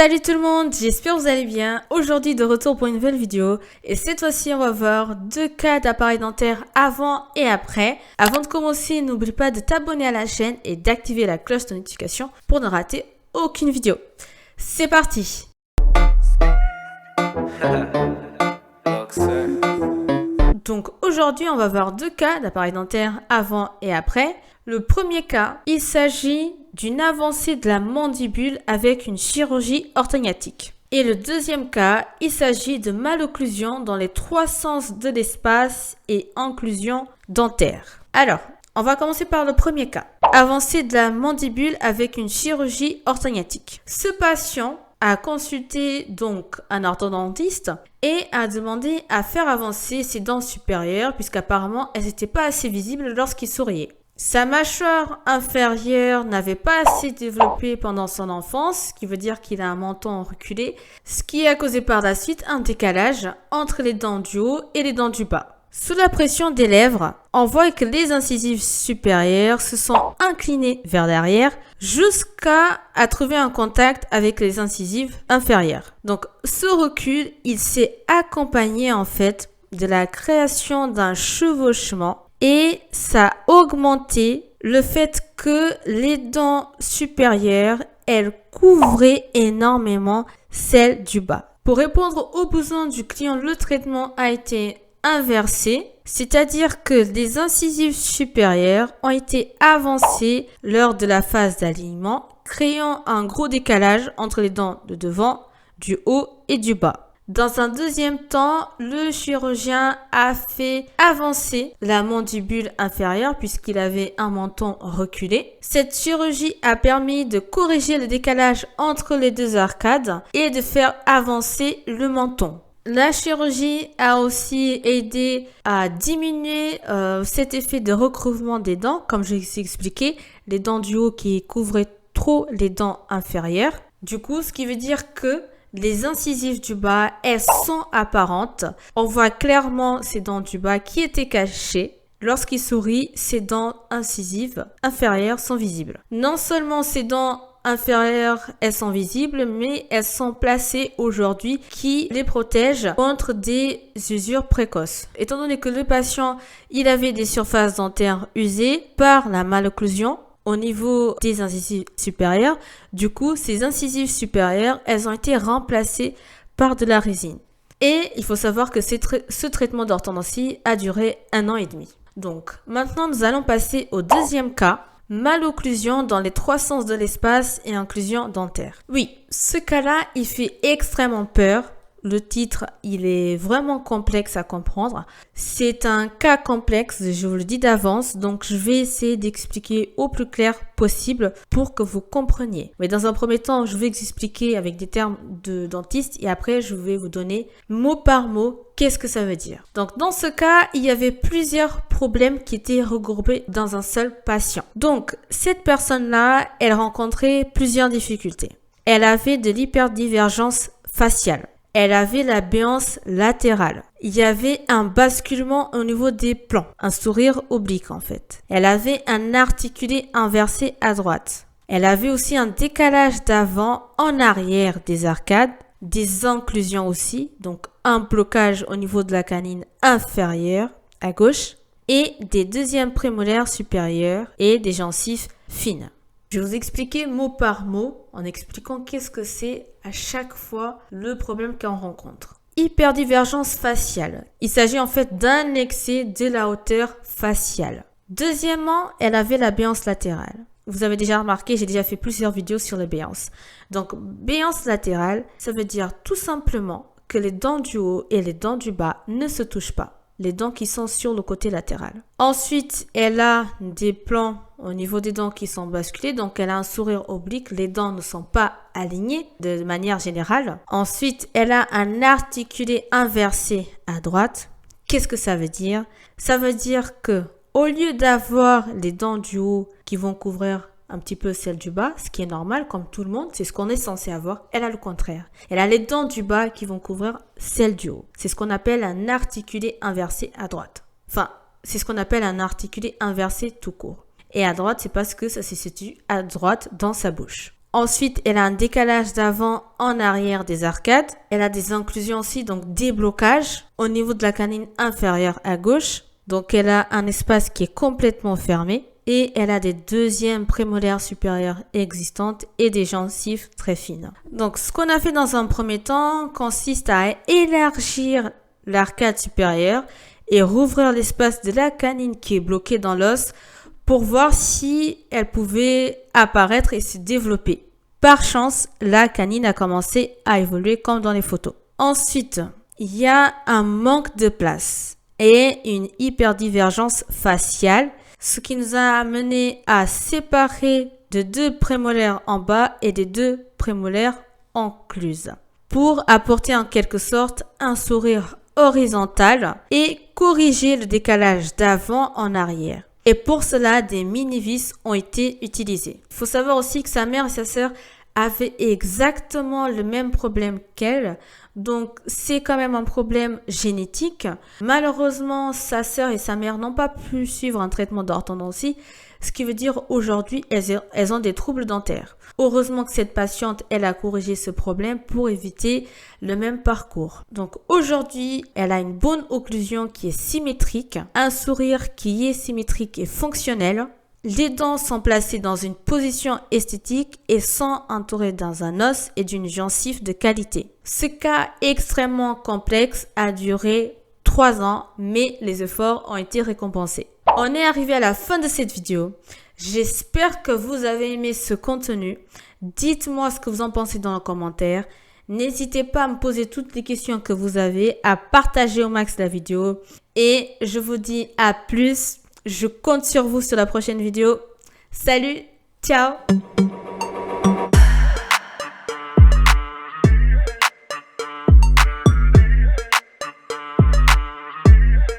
Salut tout le monde, j'espère que vous allez bien. Aujourd'hui de retour pour une nouvelle vidéo et cette fois-ci on va voir deux cas d'appareils dentaires avant et après. Avant de commencer, n'oublie pas de t'abonner à la chaîne et d'activer la cloche de notification pour ne rater aucune vidéo. C'est parti. Donc aujourd'hui on va voir deux cas d'appareils dentaires avant et après. Le premier cas, il s'agit d'une avancée de la mandibule avec une chirurgie orthodontique. Et le deuxième cas, il s'agit de malocclusion dans les trois sens de l'espace et occlusion dentaire. Alors, on va commencer par le premier cas. Avancée de la mandibule avec une chirurgie orthodontique. Ce patient a consulté donc un orthodontiste et a demandé à faire avancer ses dents supérieures puisqu'apparemment elles n'étaient pas assez visibles lorsqu'il souriait. Sa mâchoire inférieure n'avait pas assez développé pendant son enfance, ce qui veut dire qu'il a un menton reculé, ce qui a causé par la suite un décalage entre les dents du haut et les dents du bas. Sous la pression des lèvres, on voit que les incisives supérieures se sont inclinées vers l'arrière jusqu'à trouver un contact avec les incisives inférieures. Donc ce recul, il s'est accompagné en fait de la création d'un chevauchement. Et ça a augmenté le fait que les dents supérieures, elles couvraient énormément celles du bas. Pour répondre aux besoins du client, le traitement a été inversé, c'est-à-dire que les incisives supérieures ont été avancées lors de la phase d'alignement, créant un gros décalage entre les dents de devant, du haut et du bas. Dans un deuxième temps, le chirurgien a fait avancer la mandibule inférieure puisqu'il avait un menton reculé. Cette chirurgie a permis de corriger le décalage entre les deux arcades et de faire avancer le menton. La chirurgie a aussi aidé à diminuer cet effet de recouvrement des dents, comme je vous ai expliqué, les dents du haut qui couvraient trop les dents inférieures. Du coup, ce qui veut dire que les incisives du bas, elles sont apparentes. On voit clairement ces dents du bas qui étaient cachées. Lorsqu'il sourit, ses dents incisives inférieures sont visibles. Non seulement ces dents inférieures, elles sont visibles, mais elles sont placées aujourd'hui qui les protègent contre des usures précoces. Étant donné que le patient, il avait des surfaces dentaires usées par la malocclusion, au niveau des incisives supérieures, du coup, ces incisives supérieures, elles ont été remplacées par de la résine. Et il faut savoir que ce traitement d'orthodontie a duré 1 an et demi. Donc, maintenant, nous allons passer au deuxième cas, malocclusion dans les trois sens de l'espace et occlusion dentaire. Oui, ce cas-là, il fait extrêmement peur. Le titre, il est vraiment complexe à comprendre. C'est un cas complexe, je vous le dis d'avance, donc je vais essayer d'expliquer au plus clair possible pour que vous compreniez. Mais dans un premier temps, je vais expliquer avec des termes de dentiste et après, je vais vous donner mot par mot qu'est-ce que ça veut dire. Donc, dans ce cas, il y avait plusieurs problèmes qui étaient regroupés dans un seul patient. Donc, cette personne-là, elle rencontrait plusieurs difficultés. Elle avait de l'hyperdivergence faciale. Elle avait la béance latérale. Il y avait un basculement au niveau des plans, un sourire oblique en fait. Elle avait un articulé inversé à droite. Elle avait aussi un décalage d'avant en arrière des arcades, des occlusions aussi, donc un blocage au niveau de la canine inférieure à gauche et des deuxièmes prémolaires supérieures et des gencives fines. Je vais vous expliquer mot par mot en expliquant qu'est-ce que c'est à chaque fois le problème qu'on rencontre. Hyperdivergence faciale. Il s'agit en fait d'un excès de la hauteur faciale. Deuxièmement, elle avait la béance latérale. Vous avez déjà remarqué, j'ai déjà fait plusieurs vidéos sur la béance. Donc, béance latérale, ça veut dire tout simplement que les dents du haut et les dents du bas ne se touchent pas. Les dents qui sont sur le côté latéral. Ensuite, elle a des plans au niveau des dents qui sont basculés, donc elle a un sourire oblique, les dents ne sont pas alignées de manière générale. Ensuite, elle a un articulé inversé à droite. Qu'est-ce que ça veut dire? Ça veut dire que au lieu d'avoir les dents du haut qui vont couvrir un petit peu celle du bas, ce qui est normal comme tout le monde, c'est ce qu'on est censé avoir. Elle a le contraire. Elle a les dents du bas qui vont couvrir celle du haut. C'est ce qu'on appelle un articulé inversé à droite. Enfin, c'est ce qu'on appelle un articulé inversé tout court. Et à droite, c'est parce que ça se situe à droite dans sa bouche. Ensuite, elle a un décalage d'avant en arrière des arcades. Elle a des inclusions aussi, donc déblocage au niveau de la canine inférieure à gauche. Donc, elle a un espace qui est complètement fermé. Et elle a des deuxièmes prémolaires supérieures existantes et des gencives très fines. Donc, ce qu'on a fait dans un premier temps consiste à élargir l'arcade supérieure et rouvrir l'espace de la canine qui est bloquée dans l'os pour voir si elle pouvait apparaître et se développer. Par chance, la canine a commencé à évoluer comme dans les photos. Ensuite, il y a un manque de place et une hyperdivergence faciale, ce qui nous a amené à séparer de 2 prémolaires en bas et des 2 prémolaires encluses pour apporter en quelque sorte un sourire horizontal et corriger le décalage d'avant en arrière. Et pour cela, des mini-vis ont été utilisés. Il faut savoir aussi que sa mère et sa sœur avaient exactement le même problème qu'elle. Donc, c'est quand même un problème génétique. Malheureusement, sa sœur et sa mère n'ont pas pu suivre un traitement d'orthodontie, ce qui veut dire aujourd'hui, elles ont des troubles dentaires. Heureusement que cette patiente, elle a corrigé ce problème pour éviter le même parcours. Donc aujourd'hui, elle a une bonne occlusion qui est symétrique, un sourire qui est symétrique et fonctionnel. Les dents sont placées dans une position esthétique et sont entourées dans un os et d'une gencive de qualité. Ce cas extrêmement complexe a duré 3 ans, mais les efforts ont été récompensés. On est arrivé à la fin de cette vidéo. J'espère que vous avez aimé ce contenu. Dites-moi ce que vous en pensez dans les commentaires. N'hésitez pas à me poser toutes les questions que vous avez, à partager au max la vidéo. Et je vous dis à plus. Je compte sur vous sur la prochaine vidéo. Salut, ciao!